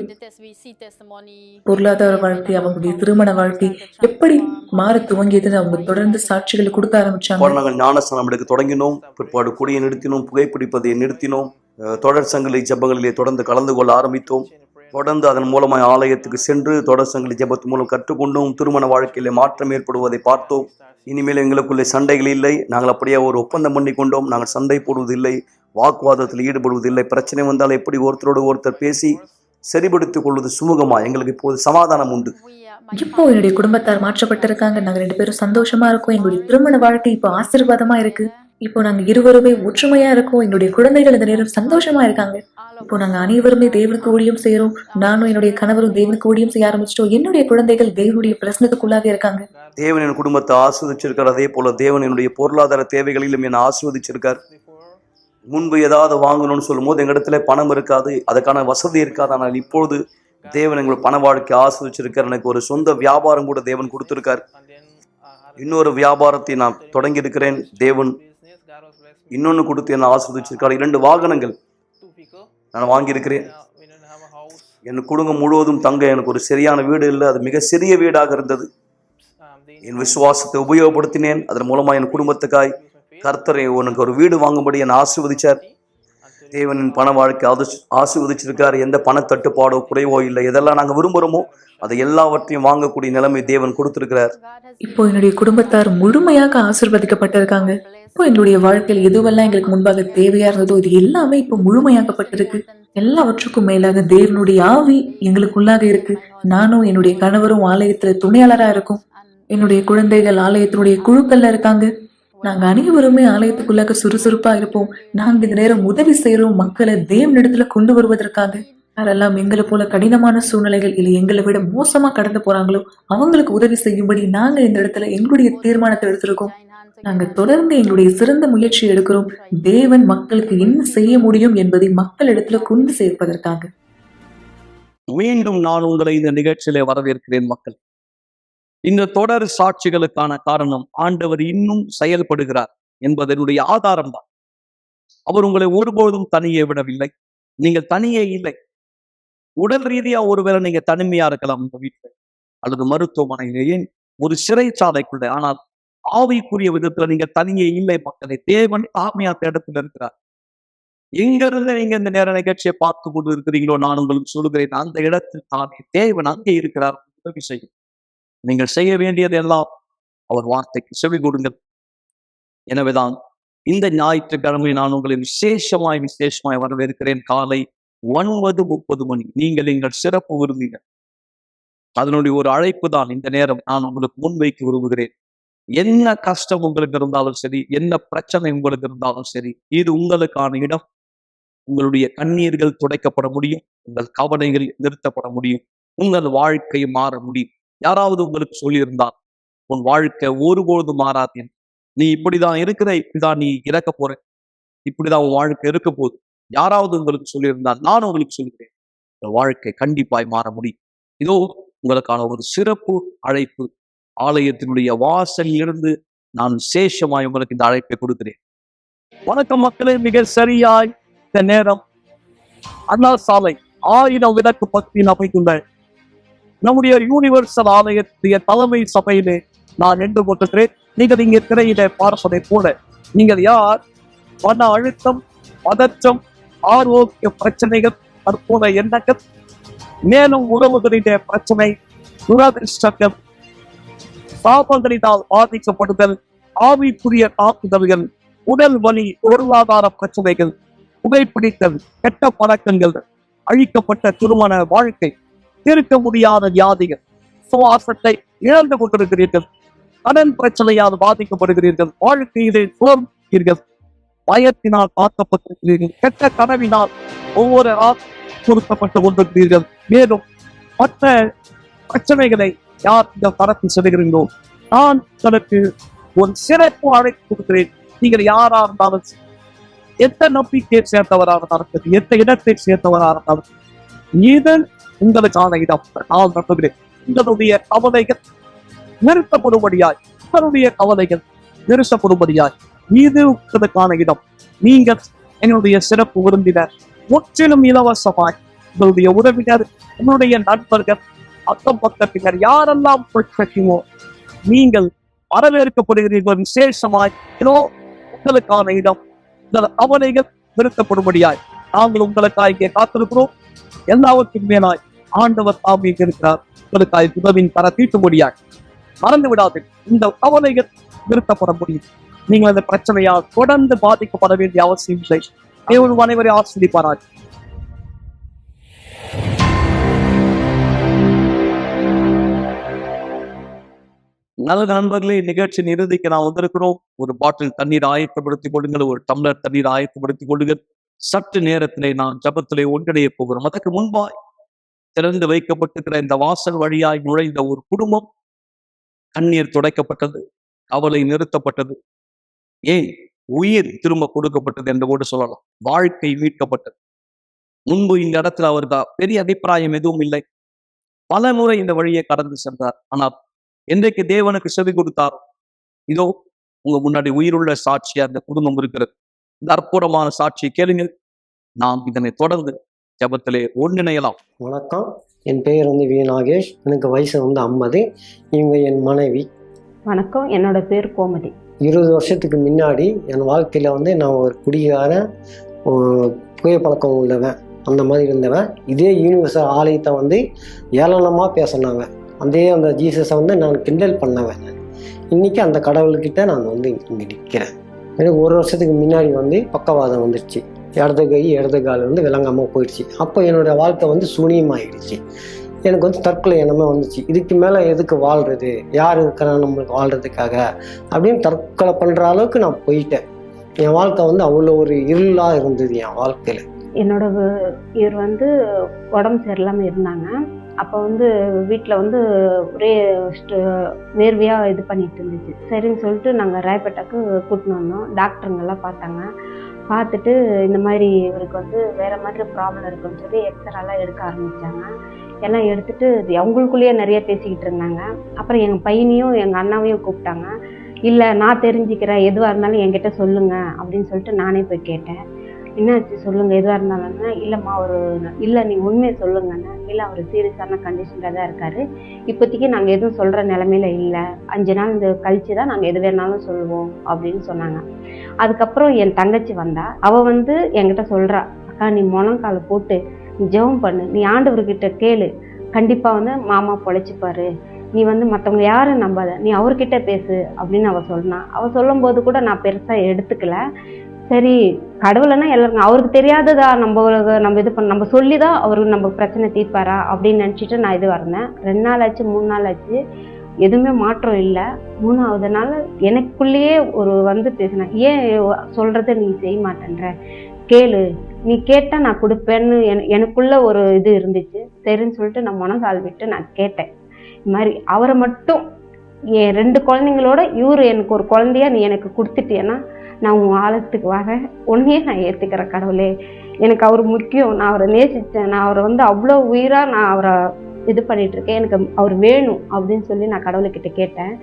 பொருளாதார வாழ்க்கை, அவங்களுடைய திருமண வாழ்க்கை எப்படி மாற துவங்கியதுன்னு அவங்க தொடர்ந்து சாட்சிகளை கொடுக்க ஆரம்பிச்சாங்க. நாங்கள் ஞானஸ்நானம் எடுக்க தொடங்கினோம். பிற்பாடு குடியை நிறுத்தினோம், புகைப்பிடிப்பதை நிறுத்தினோம். தொடர் சங்கிலி ஜெபங்களிலே தொடர்ந்து கலந்து கொள்ள ஆரம்பித்தோம். தொடர்ந்து அதன் மூலமாக ஆலயத்துக்கு சென்று தொடர் சங்கிலி ஜெபத்து மூலம் கற்றுக்கொண்டோம். திருமண வாழ்க்கையிலே மாற்றம் ஏற்படுவதை பார்த்தோம். இனிமேல் எங்களுக்குள்ளே சண்டைகள் இல்லை. நாங்கள் அப்படியே ஒரு ஒப்பந்தம் பண்ணி கொண்டோம். நாங்கள் சண்டை போடுவதில்லை, வாக்குவாதத்தில் ஈடுபடுவதில்லை. பிரச்சனை வந்தால் எப்படி ஒருத்தரோடு ஒருத்தர் பேசி சரிபடுத்திக் கொள்வது சுமூகமா. எங்களுக்கு இப்போது சமாதானம் உண்டு. இப்போ என்னுடைய குடும்பத்தார் மாற்றப்பட்டிருக்காங்க. நாங்க 2 பேரும் சந்தோஷமா இருக்கோம். எங்களுடைய திருமண வாழ்க்கை இப்போ ஆசீர்வாதமா இருக்கு. இப்போ நாங்க இருவருமே ஒற்றுமையா இருக்கோம். என்னுடைய குழந்தைகள் இந்த நேரம் சந்தோஷமா இருக்காங்க. இப்போ நாங்க அனைவருமே தேவனுக்கு ஊழியம் செய்யறோம். நானும் என்னுடைய கணவரும் தேவனுக்கு ஊழியம் செய்ய ஆரம்பிச்சிட்டோம். என்னுடைய குழந்தைகள் தேவனுடைய பிரசனத்துக்குள்ளாக இருக்காங்க. தேவன் என் குடும்பத்தை ஆஸ்வதிச்சிருக்கார். அதே போல தேவன் என்னுடைய பொருளாதார தேவைகளிலும் என்னை ஆஸ்வதிச்சிருக்கார். முன்பு ஏதாவது வாங்கணும்னு சொல்லும் போது எங்க இடத்துல பணம் இருக்காது, அதுக்கான வசதி இருக்காது. ஆனால் இப்பொழுது தேவன் எங்களுக்கு பண வாழ்க்கை ஆஸ்வதிச்சிருக்கார். எனக்கு ஒரு சொந்த வியாபாரம் கூட தேவன் கொடுத்திருக்கார். இன்னொரு வியாபாரத்தை நான் தொடங்கி இருக்கிறேன். தேவன் இன்னொன்னு கொடுத்து என்ன ஆஸ்வதிச்சிருக்கார். 2 வாகனங்கள் நான் வாங்கியிருக்கிறேன். என் குடும்பம் முழுவதும் தங்க எனக்கு ஒரு சரியான வீடு இல்லை. அது மிக சிறிய வீடாக இருந்தது. என் விசுவாசத்தை உபயோகப்படுத்தினேன். அதன் மூலமா என் குடும்பத்துக்காய் கர்த்தரை உனக்கு ஒரு வீடு வாங்கும்படி என்னை ஆசீர்வதிச்சார். தேவனின் பண வாழ்க்கை ஆசீர்வதிச்சிருக்கார். எந்த பணத்தட்டுப்பாடோ குறைவோ இல்லை. எதெல்லாம் நாங்கள் விரும்புகிறோமோ அதை எல்லாவற்றையும் வாங்கக்கூடிய நிலைமை தேவன் கொடுத்திருக்கிறார். இப்போ என்னுடைய குடும்பத்தார் முழுமையாக ஆசீர்வதிக்கப்பட்டிருக்காங்க. இப்போ எங்களுடைய வாழ்க்கையில் எதுவெல்லாம் எங்களுக்கு முன்பாக தேவையா இருந்ததோ இது எல்லாமே இப்போ முழுமையாக்கப்பட்டிருக்கு. எல்லாவற்றுக்கும் மேலாக தேவனுடைய ஆவி எங்களுக்குள்ளாக இருக்கு. நானும் என்னுடைய கணவரும் ஆலயத்துல துணையாளரா இருக்கோம். என்னுடைய குழந்தைகள் ஆலயத்தினுடைய குழுக்கள்ல இருக்காங்க. நாங்க அனைவருமே ஆலயத்துக்குள்ளாக சுறுசுறுப்பா இருப்போம். நாங்க இந்த நேரம் உதவி செய்யறோம் மக்களை தேவனிடத்துல கொண்டு வருவதற்காக. யாரெல்லாம் எங்களை போல கடினமான சூழ்நிலைகள் இல்லை எங்களை விட மோசமா கடந்து போறாங்களோ அவங்களுக்கு உதவி செய்யும்படி நாங்க இந்த இடத்துல எங்களுடைய தீர்மானத்தை எடுத்திருக்கோம். நாங்க தொடர்ந்து எங்களுடைய சிறந்த முயற்சி எடுக்கிறோம். தேவன் மக்களுக்கு என்ன செய்ய முடியும் என்பதை மக்கள் இடத்துல கொண்டு சேர்ப்பதற்காக. மீண்டும் நான் உங்களை இந்த நிகழ்ச்சியிலே வரவேற்கிறேன். மக்கள், இந்த தொடர் சாட்சிகளுக்கான காரணம் ஆண்டவர் இன்னும் செயல்படுகிறார் என்பதனுடைய ஆதாரம் தான். அவர் உங்களை ஒருபோதும் தனியே விடவில்லை. நீங்கள் தனியே இல்லை. உடல் ரீதியா ஒருவேளை நீங்க தனிமையா இருக்கலாம் உங்க வீட்டுல அல்லது மருத்துவமனையிலே, ஏன் ஒரு சிறைச்சாலைக்குள்ள. ஆனால் ஆவிக்குரிய விதத்துல நீங்க தனியே இல்லை மக்களே. தேவன் ஆமையாத்த இடத்துல இருக்கிறார். எங்க இருந்து நீங்க இந்த நேர நிகழ்ச்சியை பார்த்து கொண்டு இருக்கிறீங்களோ, நான் உங்களுக்கு சொல்லுகிறேன், அந்த இடத்தில் தானே தேவன் அங்கே இருக்கிறார். உதவி செய்யும். நீங்கள் செய்ய வேண்டியது எல்லாம் அவர் வார்த்தைக்கு செவி கொடுங்கள். எனவேதான் இந்த ஞாயிற்றுக்கிழமை நான் உங்களை விசேஷமாய் வரவேற்கிறேன். காலை 9:30 மணி. நீங்கள் எங்கள் சிறப்பு விருந்தினர். அதனுடைய ஒரு அழைப்பு தான் இந்த நேரம் நான் உங்களுக்கு முன்வைக்க விரும்புகிறேன். என்ன கஷ்டம் உங்களுக்கு இருந்தாலும் சரி, என்ன பிரச்சனை உங்களுக்கு இருந்தாலும் சரி, இது உங்களுக்கான இடம். உங்களுடைய கண்ணீர்கள் துடைக்கப்பட முடியும், உங்கள் கவலைகள் நிறுத்தப்பட முடியும், உங்கள் வாழ்க்கை மாற முடியும். யாராவது உங்களுக்கு சொல்லியிருந்தால் உன் வாழ்க்கை ஒருபொழுது மாறாது, நீ இப்படிதான் இருக்கிற, இப்படிதான் நீ இறக்க போற, இப்படிதான் உன் வாழ்க்கை இருக்க போகுது, யாராவது உங்களுக்கு சொல்லியிருந்தால் நான் உங்களுக்கு சொல்கிறேன், உங்கள் வாழ்க்கை கண்டிப்பாய் மாற முடியும். இதோ உங்களுக்கான ஒரு சிறப்பு அழைப்பு. ஆலயத்தினுடைய வாசலில் இருந்து நான் விசேஷமாய் உங்களுக்கு இந்த அழைப்பை கொடுக்கிறேன். வணக்கம் மக்களே. மிக சரியாய் இந்த நேரம் அண்ணா சாலை 1000 விளக்கு பக்தியில் அமைத்துள்ள நம்முடைய யூனிவர்சல் ஆலயத்திய தலைமை சபையிலே நான் நின்று கொண்டிருக்கிறேன். நீங்கள் இங்கே திரையில பார்ப்பதை போல நீங்கள் யார் மன அழுத்தம், பதற்றம், ஆரோக்கிய பிரச்சனைகள், தற்போத எண்ணங்கள், மேலும் உறவுகளிட பிரச்சனை, துரதிருஷ்டங்கள், சாபங்களினால் பாதிக்கப்படுதல், ஆவிக்குரிய தாக்குதல்கள், உடல் வலி, பொருளாதார பிரச்சனைகள், புகைப்பிடித்தல், கெட்ட பழக்கங்கள், அழிக்கப்பட்ட திருமண வாழ்க்கை, தீர்க்க முடியாத வியாதிகள், சுவாசத்தை இழந்து கொண்டிருக்கிறீர்கள், கடன் பிரச்சனையால் பாதிக்கப்படுகிறீர்கள், வாழ்க்கையிலே சுழல்கிறீர்கள், பயத்தினால் தாக்கப்பட்டிருக்கிறீர்கள், கெட்ட கனவினால் ஒவ்வொரு பொருத்தப்பட்டு கொண்டிருக்கிறீர்கள், மேலும் மற்ற பிரச்சனைகளை யார் இந்த படத்தில் செல்கிறீர்களோ நான் உங்களுக்கு ஒரு சிறப்பு அழைப்பு கொடுக்கிறேன். நீங்கள் யாரா இருந்தாலும், எந்த நம்பிக்கையை சேர்ந்தவராக இருந்தாலும், எந்த இடத்தை சேர்ந்தவராக இருந்தாலும், இதன் உங்களுக்கான இடம். நான் நம்புகிறேன் உங்களுடைய கவலைகள் நிறுத்தப்படும்படியாய், உங்களுடைய கவலைகள் நிறுத்தப்படும்படியாய் இது உங்களுக்கான இடம். நீங்கள் என்னுடைய சிறப்பு விருந்தினர், முற்றிலும் இலவசமாய் உங்களுடைய உறவினர், உங்களுடைய நண்பர்கள், அக்கம் பக்கத்தினர் யாரெல்லாம் பிரச்சனையோ நீங்கள் வரவேற்கப்படுகிறீர்கள். விசேஷமாய் உங்களுக்கான இடம். உங்கள் கவலைகள் நிறுத்தப்படும்படியாய் நாங்கள் உங்களுக்காக இங்கே காத்திருக்கிறோம். எல்லாவற்றுக்கும் மேலாய் ஆண்டவர் தாமே இருக்கிறார். உங்களுக்காக உதவியின் தர தீட்டும்படியாய் மறந்து விடாது. இந்த கவலைகள் நிறுத்தப்பட முடியும். நீங்கள் அந்த பிரச்சனையால் தொடர்ந்து பாதிக்கப்பட வேண்டிய அவசியம் இல்லை. தேவன் அனைவரை ஆசிரியப்பாராய். நல்ல நண்பர்களே, நிகழ்ச்சியின் இறுதிக்கு நான் வந்திருக்கிறோம். ஒரு பாட்டில் தண்ணீர் ஆயத்தப்படுத்திக் கொள்ளுங்கள், ஒரு டம்ளர் தண்ணீர் ஆயத்தப்படுத்திக் கொள்ளுங்கள். சற்று நேரத்திலே நான் ஜபத்திலே ஒன்றிணைய போகிறோம். அதற்கு முன்பாய் திறந்து வைக்கப்பட்டிருக்கிற இந்த வாசல் வழியாய் நுழைந்த ஒரு குடும்பம், கண்ணீர் துடைக்கப்பட்டது, கவலை நிறுத்தப்பட்டது, ஏன் உயிர் திரும்ப கொடுக்கப்பட்டது என்று கூட சொல்லலாம். வாழ்க்கை மீட்கப்பட்டது. முன்பு இந்த இடத்துல அவருக்கு பெரிய அபிப்பிராயம் எதுவும் இல்லை. பல முறை இந்த வழியை கடந்து சென்றார். ஆனால் என்றைக்கு தேவனுக்கு செவி கொடுத்தாரோ, இதோ உங்க முன்னாடி உயிருள்ள சாட்சியா இந்த குடும்பம் இருக்கிறது. இந்த அற்புதமான சாட்சியை கேளுங்கள். நாம் இதனை தொடர்ந்து ஜபத்திலே ஒன்றிணையலாம். வணக்கம், என் பெயர் வி நாகேஷ். எனக்கு வயசு 50. இவங்க என் மனைவி. வணக்கம், என்னோட பேர் கோமதி. 20 வருஷத்துக்கு முன்னாடி என் வாழ்க்கையில் நான் ஒரு குடிகார, புகைப்பழக்கம் உள்ளவன், அந்த மாதிரி இருந்தவன். இதே யூனிவர்சல் ஆலயத்தை ஏளனமாக பேசினவன். அந்த ஜீசஸை நான் கிண்டல் பண்ணவன். இன்றைக்கி அந்த கடவுள்கிட்ட நான் இங்கே நிற்கிறேன். எனக்கு 1 வருஷத்துக்கு முன்னாடி பக்கவாதம் வந்துடுச்சு. இடது கால் விளங்காமல் போயிடுச்சு. அப்போ என்னோடய வாழ்க்கை சூனியமாகிடுச்சு. எனக்கு தற்கொலை எண்ணமே வந்துச்சு. இதுக்கு மேலே எதுக்கு வாழ்கிறது, யார் இருக்கிறா நம்மளுக்கு வாழ்கிறதுக்காக அப்படின்னு தற்கொலை பண்ணுற அளவுக்கு நான் போயிட்டேன். என் வாழ்க்கை அவ்வளோ ஒரு இருளாக இருந்தது என் வாழ்க்கையில். என்னோட இவர் உடம்பு சரியில்லாமல் இருந்தாங்க. அப்போ வீட்டில் ஒரே வேர்வையாக இது பண்ணிட்டு இருந்துச்சு. சரின்னு சொல்லிட்டு நாங்கள் ராயப்பேட்டாக்கு கூட்டின்னு வந்தோம். டாக்டருங்கெல்லாம் பார்த்தாங்க. பார்த்துட்டு இந்த மாதிரி இவருக்கு வேறு மாதிரி ப்ராப்ளம் இருக்குன்னு சொல்லி எக்ஸ்ரேலாம் எடுக்க ஆரம்பித்தாங்க. எல்லாம் எடுத்துட்டு அவங்களுக்குள்ளேயே நிறைய பேசிக்கிட்டு இருந்தாங்க. அப்புறம் எங்கள் பையனையும் எங்கள் அண்ணாவையும் கூப்பிட்டாங்க. இல்லை, நான் தெரிஞ்சுக்கிறேன், எதுவாக இருந்தாலும் என்கிட்ட சொல்லுங்கள் அப்படின்னு சொல்லிட்டு நானே போய் கேட்டேன். என்னாச்சு சொல்லுங்க, எதுவாக இருந்தாலும்னா. இல்லைம்மா ஒரு இல்லை நீங்கள் உண்மையை சொல்லுங்கண்ணே. இல்லை அவர் சீரியஸான கண்டிஷனில் தான் இருக்காரு. இப்போதைக்கு நாங்கள் எதுவும் சொல்கிற நிலமையில இல்லை. 5 நாள் இந்த கழிச்சு தான் நாங்கள் எது வேணாலும் சொல்லுவோம் அப்படின்னு சொன்னாங்க. அதுக்கப்புறம் என் தங்கச்சி வந்தா. அவள் வந்து என்கிட்ட சொல்கிறா, அக்கா நீ முழங்கால போட்டு நீ ஜெபம் பண்ணு, நீ ஆண்டவர்கிட்ட கேளு, கண்டிப்பாக வந்து மாமா பொழைச்சிப்பாரு, நீ வந்து மற்றவங்க யாரும் நம்பாத, நீ அவர்கிட்ட பேசு அப்படின்னு அவள் சொன்னான். அவள் சொல்லும் போது கூட நான் பெருசாக எடுத்துக்கல. சரி கடவுளைன்னா எல்லாருக்கும் அவருக்கு தெரியாததா, நம்ம இது பண்ண நம்ம சொல்லி தான் அவருக்கு நம்ம பிரச்சனை தீர்ப்பாரா அப்படின்னு நினச்சிட்டு நான் இது வரேன். 2 நாள் ஆச்சு, 3 நாள் ஆச்சு, எதுவுமே மாற்றம் இல்லை. 3ஆவது நாள் எனக்குள்ளேயே ஒரு வந்து பேசினேன், ஏன் சொல்றதை நீ செய்ய மாட்டேன்ற, கேளு, நீ கேட்டா நான் கொடுப்பேன்னு எனக்குள்ள ஒரு இது இருந்துச்சு. சரின்னு சொல்லிட்டு நான் முனங்கால் விட்டு நான் கேட்டேன். இது மாதிரி அவரை மட்டும் என் 2 குழந்தைங்களோட இவரு எனக்கு ஒரு குழந்தையா நீ எனக்கு கொடுத்துட்டேன்னா நான் உன் ஆழத்துக்கு வரேன், உன்னையே நான் ஏற்றுக்கிறேன் கடவுளே, எனக்கு அவர் முக்கியம், நான் அவரை நேசித்தேன், நான் அவரை வந்து அவ்வளோ உயிராக நான் அவரை இது பண்ணிகிட்ருக்கேன், எனக்கு அவர் வேணும் அப்படின்னு சொல்லி நான் கடவுள்கிட்ட கேட்டேன்.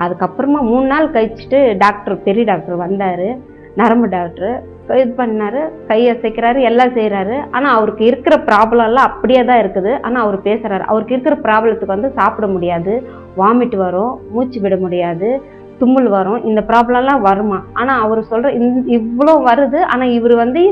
அதுக்கப்புறமா 3 நாள் கழிச்சுட்டு பெரிய டாக்டர் வந்தார், நரம்பு டாக்டர். இது பண்ணார், கை அசைக்கிறாரு, எல்லாம் செய்கிறாரு. ஆனால் அவருக்கு இருக்கிற ப்ராப்ளம்லாம் அப்படியே தான் இருக்குது. ஆனால் அவர் பேசுகிறாரு, அவருக்கு இருக்கிற ப்ராப்ளத்துக்கு வந்து சாப்பிட முடியாது, வாமிட் வரும், மூச்சு விட முடியாது, தும்மல் வரும், இந்த ப்ராப்ளம்லாம் வருமா. ஆனால் அவர் சொல்கிற இவ்வளோ வருது. ஆனால் இவர் வந்து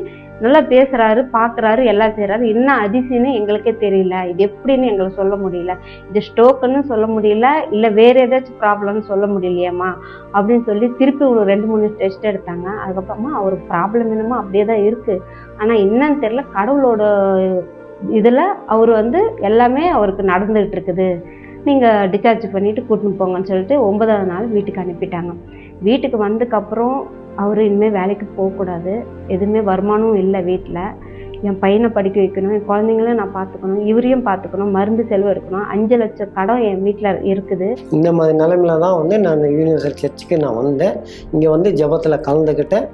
நல்லா பேசுகிறாரு, பார்க்குறாரு, எல்லாம் செய்கிறாரு. என்ன அதிசயம்னு எங்களுக்கே தெரியல, இது எப்படின்னு எங்களுக்கு சொல்ல முடியல, இது ஸ்ட்ரோக்குன்னு சொல்ல முடியல, இல்லை வேறு ஏதாச்சும் ப்ராப்ளம்னு சொல்ல முடியலையேம்மா அப்படின்னு சொல்லி திருப்பி ஒரு 2-3 டெஸ்ட் எடுத்தாங்க. அதுக்கப்புறமா அவர் ப்ராப்ளம் என்னமோ அப்படியே தான் இருக்குது. ஆனால் என்னன்னு தெரியல, கடவுளோட இதில் அவர் வந்து எல்லாமே அவருக்கு நடந்துகிட்டு இருக்குது, நீங்கள் டிஸ்சார்ஜ் பண்ணிவிட்டு கூட்டின்னு போங்கன்னு சொல்லிட்டு 9ஆவது நாள் வீட்டுக்கு அனுப்பிட்டாங்க. வீட்டுக்கு வந்ததுக்கப்புறம் அவர் இனிமேல் வேலைக்கு போகக்கூடாது, எதுவுமே வருமானம் இல்லை வீட்டில், என் பையனை படிக்க வைக்கணும், என் குழந்தைங்களும் நான் பார்த்துக்கணும், இவரையும் பார்த்துக்கணும், மருந்து செலவு எடுக்கணும், 5 லட்சம் கடன் என் வீட்டில் இருக்குது. இந்த மாதிரி நிலைமையில தான் வந்து நான் யூனிவர்சல் சர்ச்சுக்கு நான் வந்தேன். இங்கே வந்து ஜெபத்தில் கலந்துக்கிட்டேன்.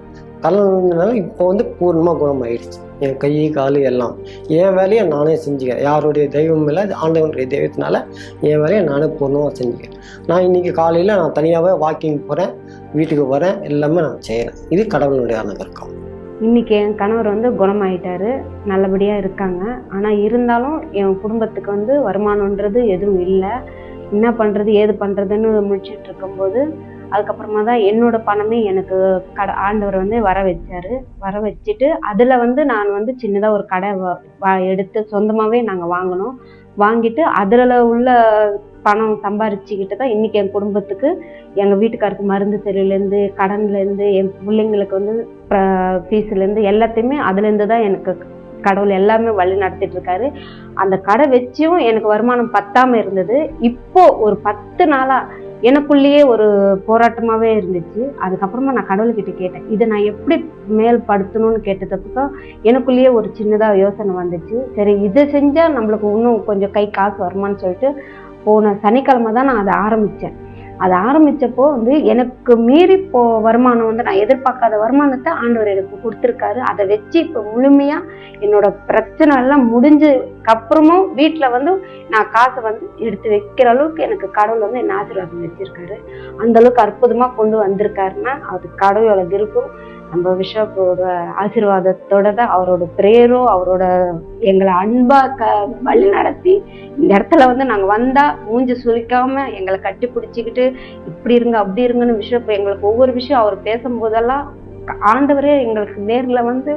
கலந்ததுனால இப்போ வந்து பூர்ணமாக குணமாயிடுச்சு. என் கை கால் எல்லாம் என் வேலையை நானே செஞ்சுக்கிறேன். யாருடைய தெய்வம் இல்லை, ஆண்டவனுடைய தெய்வத்தினால என் வேலையை நானே பூர்ணமாக செஞ்சுக்கிறேன். நான் இன்றைக்கி காலையில் நான் தனியாகவே வாக்கிங் போகிறேன், வீட்டுக்கு வரேன், எல்லாமே நான் செய்கிறேன். இது கடவுளுடைய அனுகிரகம். இன்றைக்கி என் கணவர் வந்து குணமாயிட்டாரு, நல்லபடியாக இருக்காங்க. ஆனால் இருந்தாலும் என் குடும்பத்துக்கு வந்து வருமானன்றது எதுவும் இல்லை. என்ன பண்ணுறது ஏது பண்ணுறதுன்னு முடிச்சுட்டு இருக்கும்போது அதுக்கப்புறமா தான் என்னோட பணமே எனக்கு ஆண்டவர் வந்து வர வச்சுட்டு அதில் வந்து நான் வந்து சின்னதாக ஒரு கடை எடுத்து சொந்தமாகவே நாங்கள் வாங்கிட்டு அதில் உள்ள பணம் சம்பாரிச்சுக்கிட்டு தான் இன்றைக்கி என் குடும்பத்துக்கு, எங்கள் வீட்டுக்காருக்கு மருந்து செலவுலேருந்து, கடன்லேருந்து, என் பிள்ளைங்களுக்கு வந்து ஃபீஸ்லேருந்து எல்லாத்தையுமே அதுலேருந்து தான் எனக்கு கடவுள் எல்லாமே வழி நடத்திட்டு இருக்காரு. அந்த கடை வச்சும் எனக்கு வருமானம் பத்தாமல் இருந்தது. இப்போ ஒரு 10 நாளாக எனக்குள்ளேயே ஒரு போராட்டமாகவே இருந்துச்சு. அதுக்கப்புறமா நான் கடவுள்கிட்ட கேட்டேன், இதை நான் எப்படி மேல்படுத்தணும்னு கேட்டதுக்கு எனக்குள்ளேயே ஒரு சின்னதாக யோசனை வந்துச்சு. சரி இதை செஞ்சால் நம்மளுக்கு இன்னும் கொஞ்சம் கை காசு வருமானு சொல்லிட்டு போன சனிக்கிழமை தான் நான் அதை ஆரம்பித்தேன். அதை ஆரம்பித்தப்போ வந்து எனக்கு மீறி வருமானம் வந்து நான் எதிர்பார்க்காத வருமானத்தை ஆண்டவர் எனக்கு கொடுத்துருக்காரு. அதை வச்சு இப்போ முழுமையாக என்னோட பிரச்சனை எல்லாம் முடிஞ்சதுக்கப்புறமும் வீட்டில் வந்து நான் காசை வந்து எடுத்து வைக்கிற அளவுக்கு எனக்கு கடவுள் வந்து என்ன ஆசீர்வாதம் வச்சிருக்காரு. அந்த அளவுக்கு அற்புதமாக கொண்டு வந்திருக்காருன்னா அது கடவுளோட விருப்பம். நம்ம பிஷப்போட ஆசீர்வாதத்தோட தான், அவரோட பிரேயரும் அவரோட எங்களை அன்பா வழி நடத்தி இந்த இடத்துல வந்து நாங்கள் வந்தால் மூஞ்சி சுளிக்காம எங்களை கட்டி பிடிச்சிக்கிட்டு இப்படி இருங்க அப்படி இருங்கன்னு பிஷப் எங்களுக்கு ஒவ்வொரு விஷயம் அவர் பேசும்போதெல்லாம் ஆண்டவரே எங்களுக்கு நேரில் வந்து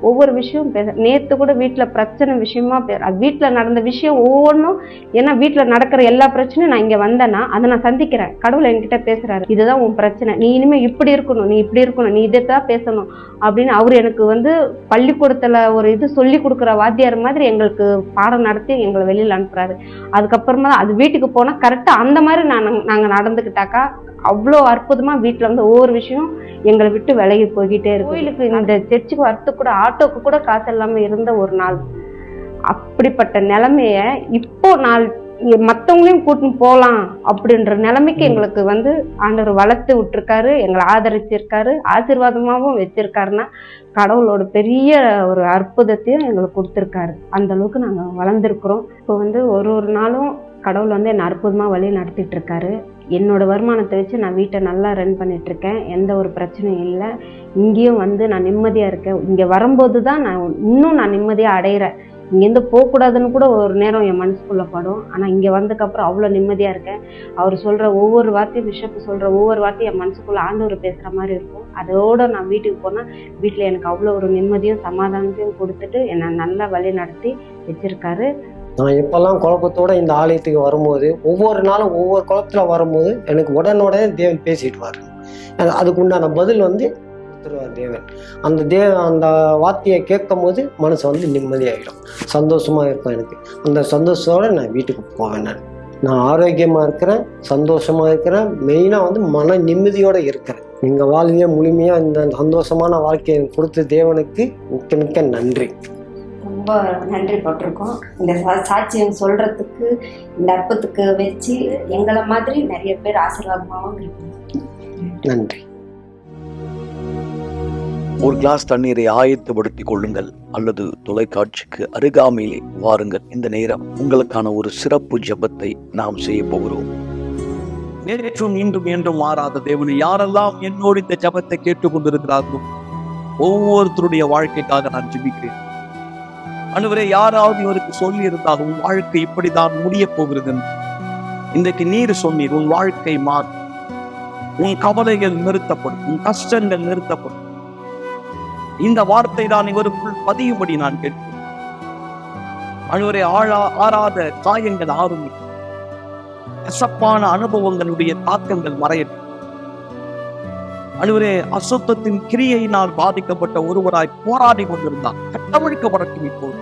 ஒவ்வொரு விஷயம் நேற்று கூட வீட்டில் பிரச்சனை விஷயமா வீட்டில் நடந்த விஷயம் ஒவ்வொன்றும், ஏன்னா வீட்டில் நடக்கிற எல்லா பிரச்சனையும் நான் இங்கே வந்தேன்னா அதை நான் சந்திக்கிறேன். கடவுள் என்கிட்ட பேசுகிறாரு, இதுதான் உன் பிரச்சனை, நீ இனிமேல் இப்படி இருக்கணும், நீ இப்படி இருக்கணும், நீ இதை தான் பேசணும் அப்படின்னு அவர் எனக்கு வந்து பள்ளிக்கூடத்தில் ஒரு இது சொல்லி கொடுக்குற வாத்தியார் மாதிரி எங்களுக்கு பாடம் நடத்தி எங்களை வெளியில் அனுப்புகிறாரு. அதுக்கப்புறமா அது வீட்டுக்கு போனால் கரெக்டாக அந்த மாதிரி நாங்கள் நடந்துக்கிட்டாக்கா அவ்வளோ அற்புதமாக வீட்டில் வந்து ஒவ்வொரு விஷயம் எங்களை விட்டு விலகி போய்கிட்டே இருக்கு. கோயிலுக்கு இந்த சர்ச்சுக்கு வரத்துக்கு கூட ஆட்டோக்கு கூட காசு இல்லாமல் இருந்த ஒரு நாள். அப்படிப்பட்ட நிலைமைய இப்போ நான் மற்றவங்களையும் கூட்டின்னு போகலாம் அப்படின்ற நிலைமைக்கு எங்களுக்கு வந்து ஆண்டவர் வளர்த்து விட்டுருக்காரு, எங்களை ஆதரிச்சிருக்காரு, ஆசீர்வாதமாகவும் வச்சிருக்காருன்னா கடவுளோட பெரிய ஒரு அற்புதத்தையும் எங்களுக்கு கொடுத்துருக்காரு. அந்த அளவுக்கு நாங்கள் வளர்ந்துருக்குறோம். இப்போ வந்து ஒரு நாளும் கடவுள் வந்து என்னை அற்புதமாக வழி நடத்திட்டு இருக்காரு. என்னோட வருமானத்தை வச்சு நான் வீட்டை நல்லா ரன் பண்ணிகிட்ருக்கேன். எந்த ஒரு பிரச்சனையும் இல்லை. இங்கேயும் வந்து நான் நிம்மதியாக இருக்கேன். இங்கே வரும்போது தான் நான் நிம்மதியாக அடைகிறேன். இங்கேருந்து போகக்கூடாதுன்னு கூட ஒரு நேரம் என் மனசுக்குள்ளே படும். ஆனால் இங்கே வந்ததுக்கப்புறம் அவ்வளோ நிம்மதியாக இருக்கேன். அவர் சொல்கிற ஒவ்வொரு வார்த்தையும், பிஷப் சொல்கிற ஒவ்வொரு வார்த்தையும் என் மனசுக்குள்ளே ஆண்டவர் பேசுகிற மாதிரி இருக்கும். அதோடு நான் வீட்டுக்கு போனால் வீட்டில் எனக்கு அவ்வளோ ஒரு நிம்மதியும் சமாதானத்தையும் கொடுத்துட்டு என்னை நல்லா வழி நடத்தி வச்சுருக்காரு. நான் எப்பெல்லாம் குழப்பத்தோட இந்த ஆலயத்துக்கு வரும்போது, ஒவ்வொரு நாளும் ஒவ்வொரு குழப்பத்தில் வரும்போது எனக்கு உடனே தேவன் பேசிட்டு வாரு. அதுக்கு உண்டான பதில் வந்து கொடுத்துருவார் தேவன். அந்த வார்த்தையை கேட்கும் போது மனசு வந்து நிம்மதியாகிடும், சந்தோஷமாக இருக்கும். எனக்கு அந்த சந்தோஷத்தோடு நான் வீட்டுக்கு போவேன். நான் ஆரோக்கியமாக இருக்கிறேன், சந்தோஷமாக இருக்கிறேன், மெயினாக வந்து மன நிம்மதியோடு இருக்கிறேன். எங்கள் வாழ்க்கையை முழுமையாக இந்த சந்தோஷமான வாழ்க்கையை கொடுத்த தேவனுக்கு மிக்க மிக்க நன்றி. ரொம்ப நன்றி பட்டிருக்கோம். இந்த சாட்சியம் சொல்கிறதுக்கு, இந்த அற்புதத்துக்கு வச்சு எங்களை மாதிரி நிறைய பேர் ஆசீர்வாதமாகவும் இருக்கும். நன்றி. ஒரு கிளாஸ் தண்ணீரை ஆயத்தப்படுத்திக் கொள்ளுங்கள் அல்லது தொலைக்காட்சிக்கு அருகாமையிலே வாருங்கள். இந்த நேரம் உங்களுக்கான ஒரு சிறப்பு ஜெபத்தை நாம் செய்ய போகிறோம். நேற்றும் இன்றும் என்றும் மாறாத தேவனை யாரெல்லாம் என்னோடு இந்த ஜெபத்தை கேட்டுக்கொண்டிருக்கிறார்களோ ஒவ்வொருத்தருடைய வாழ்க்கைக்காக நான் ஜெபிக்கிறேன். ஆண்டவரே, யாராவது இவருக்கு சொல்லி இருந்தால் உன் வாழ்க்கை இப்படிதான் முடிய போகிறது, இன்றைக்கு நீர் சொன்னீர் உன் வாழ்க்கை மாறும், உன் கவலைகள் நிறுத்தப்படும், உன் கஷ்டங்கள் நிறுத்தப்படும். இந்த வார்த்தை தான் இவருக்குள் பதியும்படி நான் கேட்கிறேன். ஆண்டவரே, ஆறாத காயங்கள் ஆறும், கசப்பான அனுபவங்களுடைய தாக்கங்கள் மறையட்டும். ஆண்டவரே, அசுத்தத்தின் கிரியையினால் பாதிக்கப்பட்ட ஒருவராய் போராடி கொண்டிருந்தார், கட்டவிழ்க்கப்படட்டும். இப்போது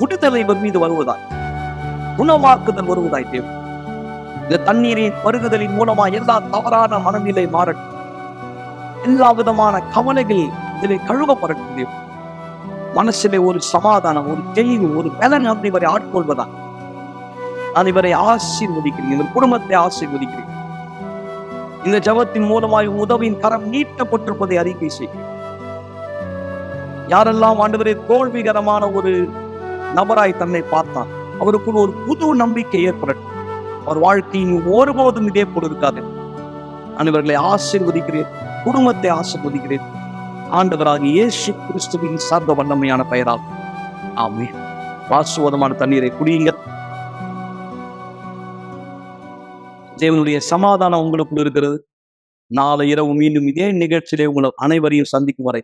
விடுதலை இவர் மீது வருவதாய், குணமாக்குதல் வருவதாய் தேவன். இந்த தண்ணீரின் பருகுதலின் மூலமா எல்லா தவறான மனநிலை மாறட்டும், எல்லா விதமான கவலைகள் இதிலே கழுவப்படட்டும் தேவன். மனசிலே ஒரு சமாதானம், ஒரு தெளிவு, ஒரு பலன் அப்படி இவரை ஆட்கொள்வதா நான் இவரை ஆசீர்வதிக்கிறேன், இந்த குடும்பத்தை ஆசீர்வதிக்கிறேன். இந்த ஜெபத்தின் மூலமாய் உதவியின் கரம் நீட்டப்பட்டிருப்பதை அறிக்கை செய்கிறேன். யாரெல்லாம் ஆண்டவரே தோல்விகரமான ஒரு நபராய் தன்னை பார்த்தான், அவருக்குள் ஒரு புது நம்பிக்கை ஏற்படட்டும். அவர் வாழ்க்கையின் ஒருபோதும் இதே போல் இருக்காது. நான் இவர்களை ஆசீர்வதிக்கிறேன், குடும்பத்தை ஆசீர்வதிக்கிறேன். ஆண்டவராகிய இயேசு கிறிஸ்துவின் சர்வ வல்லமையான பெயரால் ஆமென். ஆசீர்வாதமான தண்ணீரை குடியுங்கள். தேவனுடைய சமாதானம் உங்களுக்குள் இருக்கிறது. நாளை இரவு மீண்டும் இதே நிகழ்ச்சியிலே உங்களை அனைவரையும் சந்திக்கும் வரை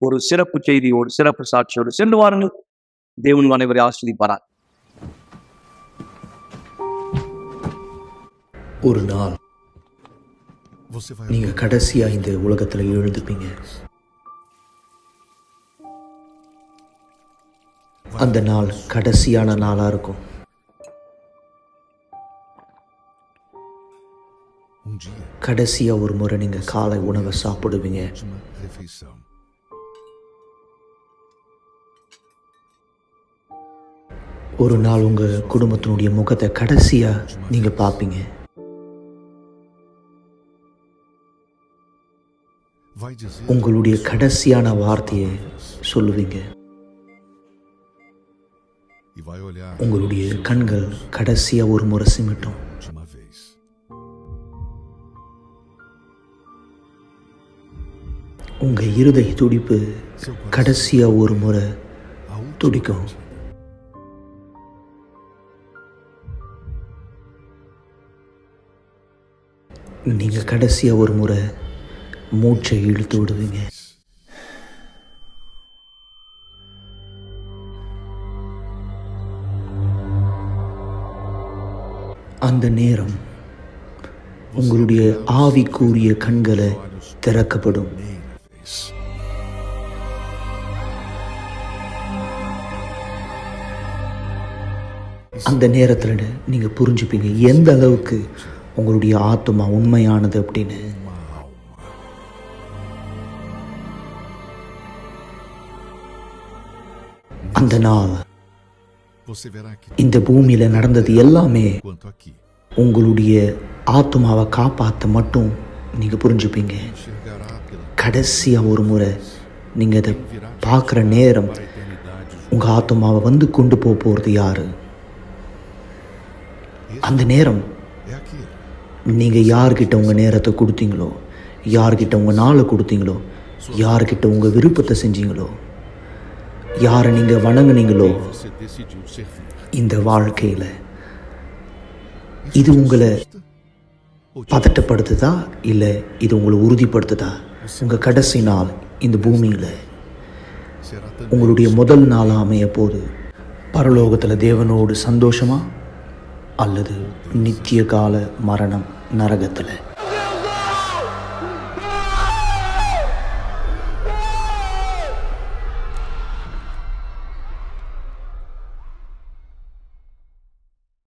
ஒரு சிறப்பு செய்தியோடு, சிறப்பு சாட்சியோடு சென்று வாருங்கள். தேவன் அனைவரை ஆசீர்வதிப்பாரார். ஒரு நாள் நீங்க கடைசியா இந்த உலகத்துல எழுந்துப்பீங்க. அந்த நாள் கடைசியான நாளா இருக்கும். கடைசியா ஒரு முறை நீங்க காலை உணவை சாப்பிடுவீங்க. ஒரு நாள் உங்க குடும்பத்தினுடைய முகத்தை கடைசியா நீங்க பார்ப்பீங்க. உங்களுடைய கடைசியான வார்த்தையை சொல்லுவீங்க. உங்களுடைய கண்கள் கடைசியா ஒரு முறை சிமிட்டும். உங்க இருதய துடிப்பு கடைசியா ஒரு முறை துடிக்கும். நீங்க கடைசியா ஒரு முறை மூச்சை இழுத்து விடுவீங்க. அந்த நேரம் உங்களுடைய ஆவிக்குரிய கண்களை திறக்கப்படும். அந்த நேரத்தில் நீங்க புரிஞ்சுப்பீங்க எந்த அளவுக்கு உங்களுடைய ஆத்மா உண்மையானது அப்படின்னு. அந்த நாள் இந்த பூமியில நடந்தது எல்லாமே உங்களுடைய ஆத்மாவை காப்பாற்ற மட்டும் நீங்க புரிஞ்சுப்பீங்க. கடைசியா ஒரு முறை நீங்க அதை பார்க்குற நேரம் உங்க ஆத்மாவை வந்து கொண்டு போறது யாரு? அந்த நேரம் நீங்கள் யார்கிட்ட உங்கள் நேரத்தை கொடுத்தீங்களோ, யார்கிட்ட உங்கள் நாளை கொடுத்தீங்களோ, யார்கிட்ட உங்கள் விருப்பத்தை செஞ்சீங்களோ, யாரை நீங்கள் வணங்குனீங்களோ, இந்த வாழ்க்கையில் இது உங்களை பதட்டப்படுத்துதா இல்லை இது உங்களை உறுதிப்படுத்துதா? உங்கள் கடைசி நாள் இந்த பூமியில் உங்களுடைய முதல் நாளாக அமைய போது பரலோகத்தில் தேவனோடு சந்தோஷமா அல்லது நித்திய கால மரணம் நரகத்தில்?